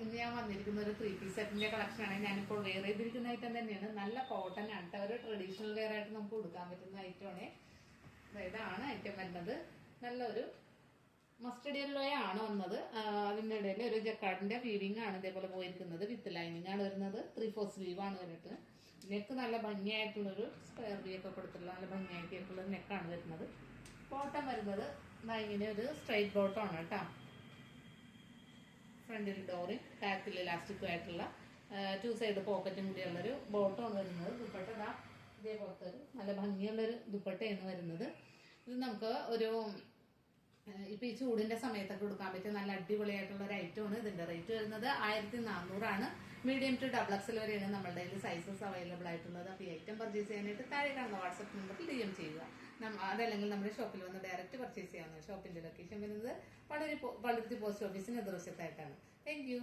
ഇന്ന് ഞാൻ വന്നിരിക്കുന്ന ഒരു 3 പീസ് സെറ്റിന്റെ കളക്ഷൻ ആണ്. ഞാനിപ്പോൾ വെയർ ചെയ്തിരിക്കുന്ന ഐറ്റം തന്നെയാണ്. നല്ല കോട്ടൺ ആണ്, ഒരു ട്രഡീഷണൽ വെയർ ആയിട്ട് നമുക്ക് കൊടുക്കാൻ പറ്റുന്ന ഐറ്റമാണ്. ഇതാണ് ഐറ്റം വരുന്നത്. നല്ലൊരു മസ്റ്റർഡ് യെല്ലോ ആണ് വന്നത്. അതിൻ്റെ ഇടയിൽ ഒരു ജക്കാർഡിന്റെ വീവിംഗ് ആണ് ഇതേപോലെ പോയിരിക്കുന്നത്. വിത്ത് ലൈനിങ് ആണ് വരുന്നത്. 3/4 സ്ലീവ് ആണ് വരുന്നത്. നെക്ക് നല്ല ഭംഗിയായിട്ടുള്ളൊരു സ്ക്വയർ വി ഒക്കെ കൊടുത്തിട്ടുള്ള നല്ല ഭംഗിയായിട്ടുള്ള നെക്കാണ് വരുന്നത്. ബോട്ടം വരുന്നത് ഇങ്ങനെ ഒരു സ്ട്രൈറ്റ് ബോട്ടം ആണ് കേട്ടോ. ഫ്രണ്ടിൽ ഡോറിങ് ബാക്കിൽ ഇലാസ്റ്റിക്കും ആയിട്ടുള്ള 2 സൈഡ് പോക്കറ്റും കൂടിയുള്ളൊരു ബോട്ടമാണ് വരുന്നത്. ദുപ്പട്ട ഇതേപോലത്തെ ഒരു നല്ല ഭംഗിയുള്ളൊരു ദുപ്പട്ടയാണ് വരുന്നത്. ഇത് നമുക്ക് ഒരു ഇപ്പൊ ഈ ചൂടിന്റെ സമയത്തൊക്കെ കൊടുക്കാൻ പറ്റിയ നല്ല അടിപൊളിയായിട്ടുള്ള ഒരു ഐറ്റമാണ്. ഇതിന്റെ റേറ്റ് വരുന്നത് 1400 മീഡിയം ടു XXL വരെയാണ് നമ്മളുടെ കയ്യിൽ സൈസസ് അവൈലബിൾ ആയിട്ടുള്ളത്. അപ്പോൾ ഈ ഐറ്റം പർച്ചേസ് ചെയ്യാനായിട്ട് താഴെ കാണുന്ന വാട്സ്ആപ്പ് നമ്പറിൽ DM ചെയ്യുക. അതല്ലെങ്കിൽ നമ്മുടെ ഷോപ്പിൽ വന്ന് ഡയറക്റ്റ് പർച്ചേസ് ചെയ്യാവുന്ന ഷോപ്പിന്റെ ലൊക്കേഷൻ വരുന്നത് പള്ളുരുത്തി പോസ്റ്റ് ഓഫീസിന് എതിർവശത്തായിട്ടാണ്. Thank you.